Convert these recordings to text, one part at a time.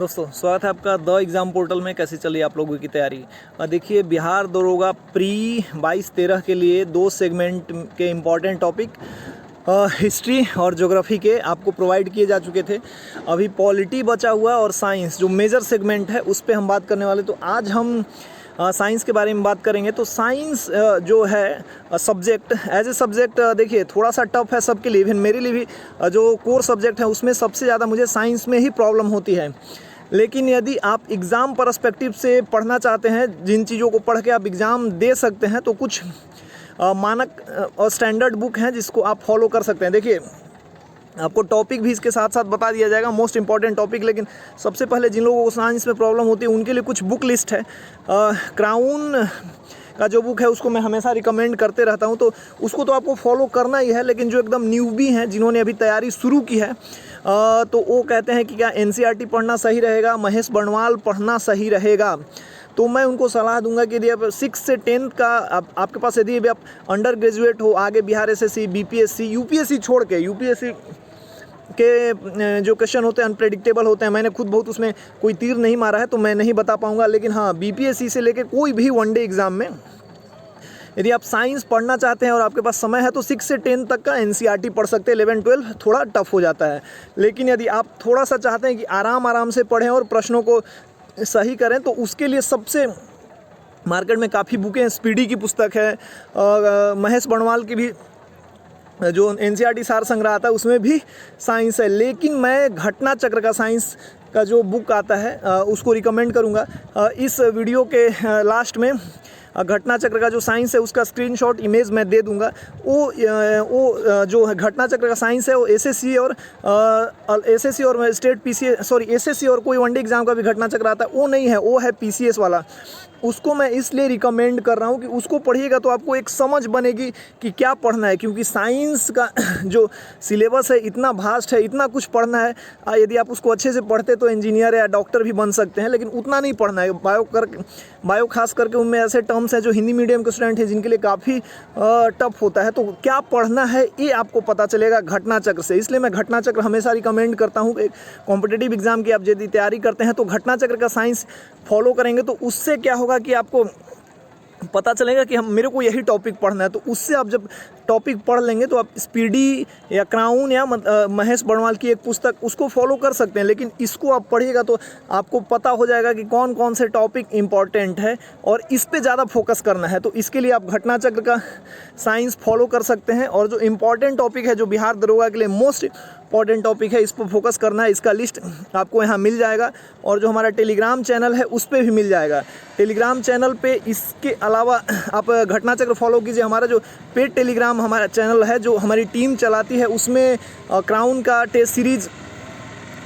दोस्तों स्वागत है आपका द एग्ज़ाम पोर्टल में। कैसी चली आप लोगों की तैयारी? देखिए, बिहार दरोगा प्री 22-23 के लिए 2 सेगमेंट के इम्पॉर्टेंट टॉपिक हिस्ट्री और ज्योग्राफी के आपको प्रोवाइड किए जा चुके थे। अभी पॉलिटी बचा हुआ और साइंस जो मेजर सेगमेंट है उस पर हम बात करने वाले। तो आज हम साइंस के बारे में बात करेंगे। तो साइंस जो है सब्जेक्ट एज ए सब्जेक्ट देखिए थोड़ा सा टफ है सबके लिए, इवन मेरे लिए भी। जो कोर सब्जेक्ट है उसमें सबसे ज़्यादा मुझे साइंस में ही प्रॉब्लम होती है। लेकिन यदि आप एग्ज़ाम पर्सपेक्टिव से पढ़ना चाहते हैं, जिन चीज़ों को पढ़ के आप एग्ज़ाम दे सकते हैं, तो कुछ मानक और स्टैंडर्ड बुक हैं जिसको आप फॉलो कर सकते हैं। देखिए, आपको टॉपिक भी इसके साथ साथ बता दिया जाएगा, मोस्ट इंपॉर्टेंट टॉपिक। लेकिन सबसे पहले जिन लोगों को साइंस में प्रॉब्लम होती है उनके लिए कुछ बुक लिस्ट है। क्राउन का जो बुक है उसको मैं हमेशा रिकमेंड करते रहता हूं, तो उसको तो आपको फॉलो करना ही है। लेकिन जो एकदम न्यूबी हैं, जिन्होंने अभी तैयारी शुरू की है, तो वो कहते हैं कि क्या एनसीईआरटी पढ़ना सही रहेगा, महेश बर्णवाल पढ़ना सही रहेगा। तो मैं उनको सलाह दूंगा कि यदि आप 6 से 10 का आपके पास, यदि आप अंडर ग्रेजुएट हो, आगे बिहार एसएससी, बीपीएससी, यूपीएससी छोड़ के, यूपीएससी के जो क्वेश्चन होते हैं अनप्रेडिक्टेबल होते हैं। मैंने खुद बहुत उसमें कोई तीर नहीं मारा है तो मैं नहीं बता पाऊंगा। लेकिन हाँ, बीपीएससी से लेकर कोई भी वनडे एग्ज़ाम में यदि आप साइंस पढ़ना चाहते हैं और आपके पास समय है तो 6 से 10 तक का एनसीईआरटी पढ़ सकते हैं। 11-12 थोड़ा टफ हो जाता है। लेकिन यदि आप थोड़ा सा चाहते हैं कि आराम से पढ़ें और प्रश्नों को सही करें, तो उसके लिए सबसे मार्केट में काफ़ी बुकें हैं। स्पीडी की पुस्तक है, महेश बर्णवाल की भी जो एनसीईआरटी सार संग्रह आता है उसमें भी साइंस है। लेकिन मैं घटना चक्र का साइंस का जो बुक आता है उसको रिकमेंड करूँगा। इस वीडियो के लास्ट में घटना चक्र का जो साइंस है उसका स्क्रीनशॉट इमेज मैं दे दूंगा। वो जो घटना चक्र का साइंस है वो एसएससी और स्टेट पीसीएस, सॉरी एसएससी और कोई वनडे एग्जाम का भी घटना चक्र आता है, वो नहीं है, वो है पीसीएस वाला। उसको मैं इसलिए रिकमेंड कर रहा हूँ कि उसको पढ़िएगा तो आपको एक समझ बनेगी कि क्या पढ़ना है। क्योंकि साइंस का जो सिलेबस है इतना भास्ट है, इतना कुछ पढ़ना है। यदि आप उसको अच्छे से पढ़ते तो इंजीनियर या डॉक्टर भी बन सकते हैं, लेकिन उतना नहीं पढ़ना है। बायो खास करके उनमें ऐसे टर्म्स हैं जो हिंदी मीडियम के स्टूडेंट हैं जिनके लिए काफ़ी टफ होता है। तो क्या पढ़ना है ये आपको पता चलेगा घटना चक्र से। इसलिए मैं घटना चक्र हमेशा रिकमेंड करता हूँ कि कॉम्पिटिटिव एग्जाम की आप यदि तैयारी करते हैं तो घटना चक्र का साइंस फॉलो करेंगे तो उससे क्या होगा कि आपको पता चलेगा कि मेरे को यही टॉपिक पढ़ना है। तो उससे आप जब टॉपिक पढ़ लेंगे तो आप स्पीडी या क्राउन या महेश बर्णवाल की एक पुस्तक उसको फॉलो कर सकते हैं। लेकिन इसको आप पढ़िएगा तो आपको पता हो जाएगा कि कौन कौन से टॉपिक इंपॉर्टेंट है और इस पे ज़्यादा फोकस करना है। तो इसके लिए आप घटना चक्र का साइंस फॉलो कर सकते हैं। और जो इम्पॉर्टेंट टॉपिक है, जो बिहार दरोगा के लिए मोस्ट इंपॉर्टेंट टॉपिक है, इस पर फोकस करना है। इसका लिस्ट आपको यहाँ मिल जाएगा और जो हमारा टेलीग्राम चैनल है उस पर भी मिल जाएगा। टेलीग्राम चैनल पे इसके अलावा आप घटना चक्र फॉलो कीजिए। हमारा जो पेड टेलीग्राम हमारा चैनल है जो हमारी टीम चलाती है, उसमें क्राउन का टेस्ट सीरीज़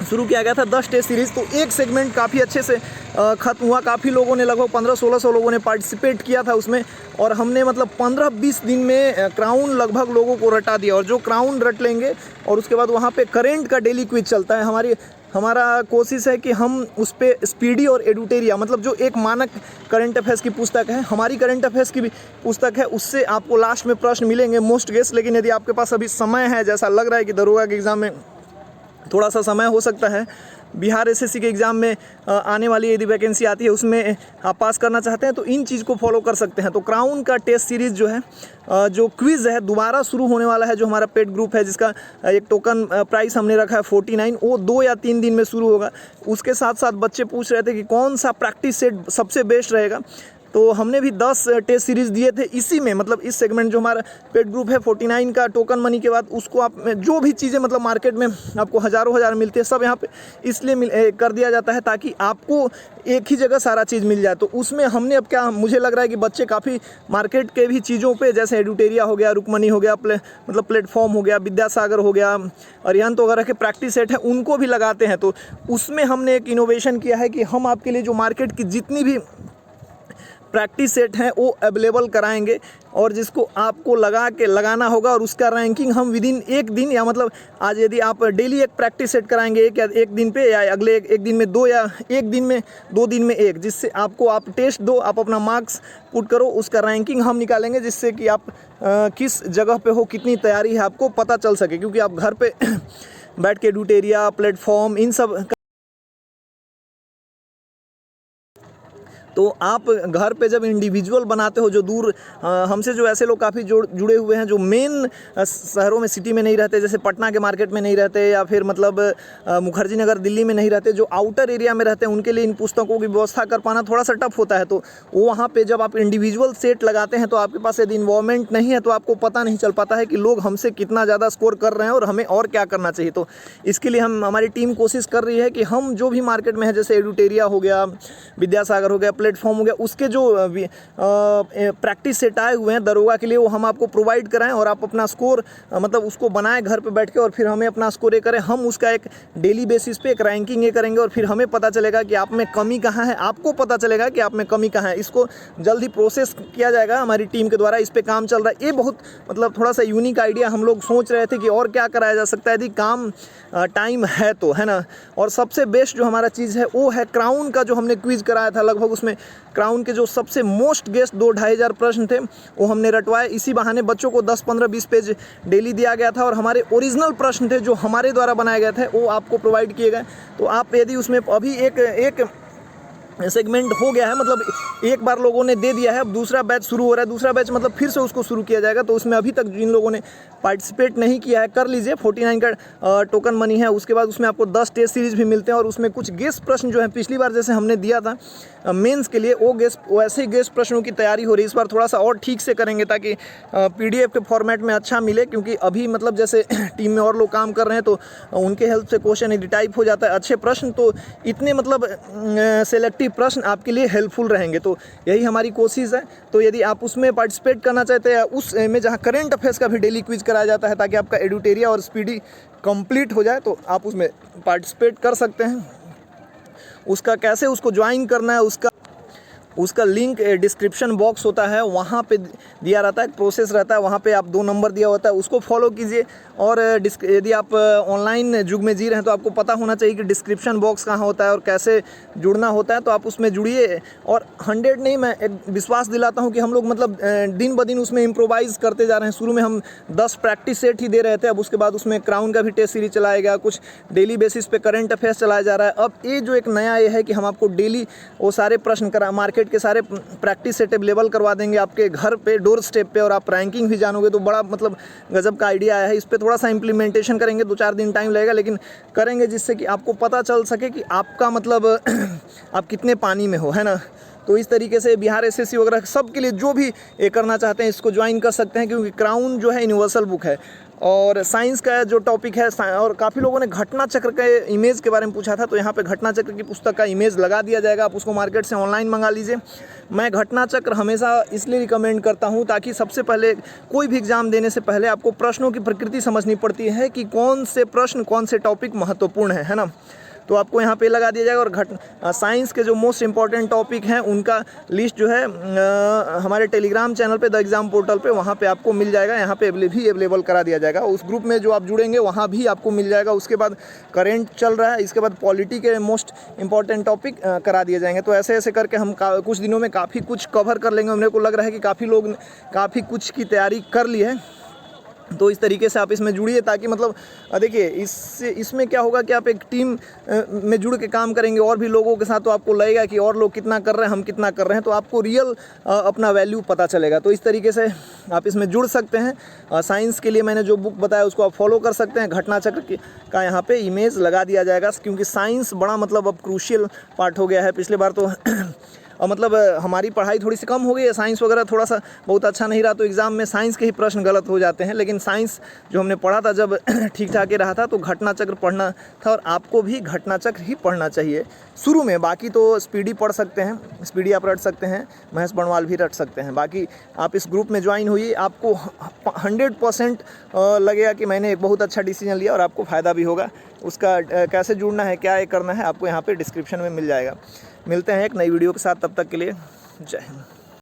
शुरू किया गया था, 10 टेस्ट सीरीज़। तो एक सेगमेंट काफ़ी अच्छे से ख़त्म हुआ। काफ़ी लोगों ने, लगभग 1500-1600 लोगों ने पार्टिसिपेट किया था उसमें। और हमने मतलब 15-20 दिन में क्राउन लगभग लोगों को रटा दिया। और जो क्राउन रट लेंगे और उसके बाद वहाँ पे करेंट का डेली क्विज चलता है। हमारा कोशिश है कि हम उस पर स्पीडी और एडुटेरिया, मतलब जो एक मानक करंट अफेयर्स की पुस्तक है, हमारी करंट अफेयर्स की भी पुस्तक है, उससे आपको लास्ट में प्रश्न मिलेंगे मोस्ट गेस। लेकिन यदि आपके पास अभी समय है, जैसा लग रहा है कि दरोगा के एग्ज़ाम में थोड़ा सा समय हो सकता है, बिहार एसएससी के एग्ज़ाम में आने वाली यदि वैकेंसी आती है उसमें आप पास करना चाहते हैं तो इन चीज़ को फॉलो कर सकते हैं। तो क्राउन का टेस्ट सीरीज़ जो है, जो क्विज़ है, दोबारा शुरू होने वाला है। जो हमारा पेड ग्रुप है जिसका एक टोकन प्राइस हमने रखा है 49, वो 2 या 3 दिन में शुरू होगा। उसके साथ साथ बच्चे पूछ रहे थे कि कौन सा प्रैक्टिस सेट सबसे बेस्ट रहेगा, तो हमने भी 10 टेस्ट सीरीज़ दिए थे इसी में। मतलब इस सेगमेंट जो हमारा पेड ग्रुप है 49 का टोकन मनी के बाद, उसको आप जो भी चीज़ें मतलब मार्केट में आपको हज़ारों हज़ार मिलती है, सब यहाँ पे इसलिए कर दिया जाता है ताकि आपको एक ही जगह सारा चीज़ मिल जाए। तो उसमें हमने अब क्या, मुझे लग रहा है कि बच्चे काफ़ी मार्केट के भी चीज़ों पे, जैसे एडुटेरिया हो गया, रुकमनी हो गया, मतलब प्लेटफॉर्म हो गया, विद्यासागर हो गया, अरिहंत वगैरह के प्रैक्टिस सेट हैं उनको भी लगाते हैं। तो उसमें हमने एक इनोवेशन किया है कि हम आपके लिए जो मार्केट की जितनी भी प्रैक्टिस सेट हैं वो अवेलेबल कराएंगे और जिसको आपको लगाना होगा और उसका रैंकिंग हम विदिन एक दिन, या मतलब आज यदि आप डेली एक प्रैक्टिस सेट कराएंगे एक दिन पे, या अगले एक दिन में 2, या एक दिन में 2 दिन में 1, जिससे आपको, आप टेस्ट दो, आप अपना मार्क्स पुट करो, उसका रैंकिंग हम निकालेंगे, जिससे कि आप किस जगह पे हो, कितनी तैयारी है, आपको पता चल सके। क्योंकि आप घर पे बैठ के एडुटेरिया, प्लेटफॉर्म, इन सब तो आप घर पे जब इंडिविजुअल बनाते हो, जो दूर हमसे जो ऐसे लोग काफ़ी जुड़े हुए हैं जो मेन शहरों में, सिटी में नहीं रहते, जैसे पटना के मार्केट में नहीं रहते, या फिर मतलब मुखर्जी नगर दिल्ली में नहीं रहते, जो आउटर एरिया में रहते हैं, उनके लिए इन पुस्तकों की व्यवस्था कर पाना थोड़ा सा टफ होता है। तो वो वहाँ पे जब आप इंडिविजुअल सेट लगाते हैं तो आपके पास यदि इन्वॉल्वमेंट नहीं है तो आपको पता नहीं चल पाता है कि लोग हमसे कितना ज़्यादा स्कोर कर रहे हैं और हमें और क्या करना चाहिए। तो इसके लिए हमारी टीम कोशिश कर रही है कि हम जो भी मार्केट में है, जैसे एडुटेरिया हो गया, विद्यासागर हो गया, प्लेटफॉर्म हो गया, उसके जो प्रैक्टिस सेट आए हुए हैं दरोगा के लिए, वो हम आपको प्रोवाइड कराएं और आप अपना स्कोर मतलब उसको बनाएं घर पे बैठ के, और फिर हमें अपना स्कोर ये करें। हम उसका एक डेली बेसिस पे एक रैंकिंग ये करेंगे और फिर हमें पता चलेगा कि आप में कमी कहाँ है, आपको पता चलेगा कि आप में कमी कहाँ है। इसको जल्द ही प्रोसेस किया जाएगा हमारी टीम के द्वारा, इस पे काम चल रहा है। ये बहुत मतलब थोड़ा सा यूनिक आइडिया, हम लोग सोच रहे थे कि और क्या कराया जा सकता है यदि काम टाइम है तो, है ना। और सबसे बेस्ट जो हमारा चीज़ है वो है क्राउन का, जो हमने क्विज़ कराया था, लगभग उसमें क्राउन के जो सबसे मोस्ट गेस्ट 2-2,500 प्रश्न थे वो हमने रटवाए। इसी बहाने बच्चों को 10, 15, 20 पेज डेली दिया गया था और हमारे ओरिजिनल प्रश्न थे जो हमारे द्वारा बनाए गए थे वो आपको प्रोवाइड किए गए। तो आप यदि उसमें अभी एक सेगमेंट हो गया है, मतलब एक बार लोगों ने दे दिया है, अब दूसरा बैच शुरू हो रहा है, दूसरा बैच मतलब फिर से उसको शुरू किया जाएगा। तो उसमें अभी तक जिन लोगों ने पार्टिसिपेट नहीं किया है कर लीजिए, 49 का टोकन मनी है। उसके बाद उसमें आपको 10 टेस्ट सीरीज भी मिलते हैं और उसमें कुछ गेस्ट प्रश्न जो है पिछली बार जैसे हमने दिया था मेंस के लिए, वो ऐसे ही गेस्ट प्रश्नों की तैयारी हो रही है। इस बार थोड़ा सा और ठीक से करेंगे ताकि PDF के फॉर्मेट में अच्छा मिले, क्योंकि अभी मतलब जैसे टीम में और लोग काम कर रहे हैं तो उनके हेल्प से क्वेश्चन यदि टाइप हो जाता है अच्छे प्रश्न, तो इतने मतलब सेलेक्टिव प्रश्न आपके लिए हेल्पफुल रहेंगे। तो यही हमारी कोशिश है। तो यदि आप उसमें पार्टिसिपेट करना चाहते हैं, उस में जहां करंट अफेयर्स का भी डेली क्विज कराया जाता है ताकि आपका एडुटेरिया और स्पीडी कंप्लीट हो जाए, तो आप उसमें पार्टिसिपेट कर सकते हैं। उसका कैसे उसको ज्वाइन करना है, उसका लिंक डिस्क्रिप्शन बॉक्स होता है, वहाँ पे दिया रहता है, एक प्रोसेस रहता है, वहाँ पे आप 2 नंबर दिया होता है, उसको फॉलो कीजिए। और यदि आप ऑनलाइन युग में जी रहे हैं तो आपको पता होना चाहिए कि डिस्क्रिप्शन बॉक्स कहाँ होता है और कैसे जुड़ना होता है। तो आप उसमें जुड़िए। और 100 नहीं, मैं एक विश्वास दिलाता हूँ कि हम लोग मतलब दिन ब दिन उसमें इम्प्रोवाइज़ करते जा रहे हैं। शुरू में हम 10 प्रैक्टिस सेट ही दे रहे थे, अब उसके बाद उसमें क्राउन का भी टेस्ट सीरीज चलाया गया, कुछ डेली बेसिस पे करंट अफेयर्स चलाया जा रहा है। अब ये जो एक नया ये है कि हम आपको डेली वो सारे प्रश्न मार्केट के सारे प्रैक्टिस सेट अवेलेबल करवा देंगे आपके घर पे, डोर स्टेप पे, और आप रैंकिंग भी जानोगे। तो बड़ा मतलब गजब का आइडिया आया है। इस पे थोड़ा सा इंप्लीमेंटेशन करेंगे, 2-4 दिन टाइम लगेगा, लेकिन करेंगे जिससे कि आपको पता चल सके कि आपका मतलब आप कितने पानी में हो, है ना। तो इस तरीके से बिहार SSC वगैरह सब के लिए जो भी ये करना चाहते हैं इसको ज्वाइन कर सकते हैं, क्योंकि क्राउन जो है यूनिवर्सल बुक है। और साइंस का जो टॉपिक है, और काफ़ी लोगों ने घटना चक्र के इमेज के बारे में पूछा था, तो यहाँ पे घटना चक्र की पुस्तक का इमेज लगा दिया जाएगा, आप उसको मार्केट से ऑनलाइन मंगा लीजिए। मैं घटना चक्र हमेशा इसलिए रिकमेंड करता हूँ ताकि सबसे पहले कोई भी एग्जाम देने से पहले आपको प्रश्नों की प्रकृति समझनी पड़ती है कि कौन से प्रश्न, कौन से टॉपिक महत्वपूर्ण है ना। तो आपको यहाँ पे लगा दिया जाएगा। और साइंस के जो मोस्ट इंपॉर्टेंट टॉपिक हैं उनका लिस्ट जो है हमारे टेलीग्राम चैनल पे, द एग्ज़ाम पोर्टल पे, वहाँ पे आपको मिल जाएगा। यहाँ पे भी अवेलेबल करा दिया जाएगा। उस ग्रुप में जो आप जुड़ेंगे वहाँ भी आपको मिल जाएगा। उसके बाद करेंट चल रहा है, इसके बाद पॉलिटी के मोस्ट इंपॉर्टेंट टॉपिक करा दिए जाएंगे। तो ऐसे ऐसे करके हम कुछ दिनों में काफ़ी कुछ कवर कर लेंगे। मेरे को लग रहा है कि काफ़ी लोग काफ़ी कुछ की तैयारी कर ली है। तो इस तरीके से आप इसमें जुड़िए ताकि मतलब देखिए इसमें क्या होगा कि आप एक टीम में जुड़ के काम करेंगे और भी लोगों के साथ, तो आपको लगेगा कि और लोग कितना कर रहे हैं, हम कितना कर रहे हैं, तो आपको रियल अपना वैल्यू पता चलेगा। तो इस तरीके से आप इसमें जुड़ सकते हैं। साइंस के लिए मैंने जो बुक बताया उसको आप फॉलो कर सकते हैं। घटना चक्र का यहाँ पे इमेज लगा दिया जाएगा, क्योंकि साइंस बड़ा मतलब अब क्रूशियल पार्ट हो गया है। पिछले बार तो और मतलब हमारी पढ़ाई थोड़ी सी कम हो गई है, साइंस वगैरह थोड़ा सा बहुत अच्छा नहीं रहा, तो एग्ज़ाम में साइंस के ही प्रश्न गलत हो जाते हैं। लेकिन साइंस जो हमने पढ़ा था जब ठीक ठाक ही रहा था, तो घटना चक्र पढ़ना था, और आपको भी घटना चक्र ही पढ़ना चाहिए शुरू में। बाकी तो स्पीडी पढ़ सकते हैं, स्पीडी आप रट सकते हैं, महेश बनवाल भी रट सकते हैं। बाकी आप इस ग्रुप में ज्वाइन हुई, आपको 100% लगेगा कि मैंने एक बहुत अच्छा डिसीजन लिया और आपको फ़ायदा भी होगा। उसका कैसे जुड़ना है, क्या ये करना है, आपको यहाँ पे डिस्क्रिप्शन में मिल जाएगा। मिलते हैं एक नई वीडियो के साथ, तब तक के लिए जय हिंद।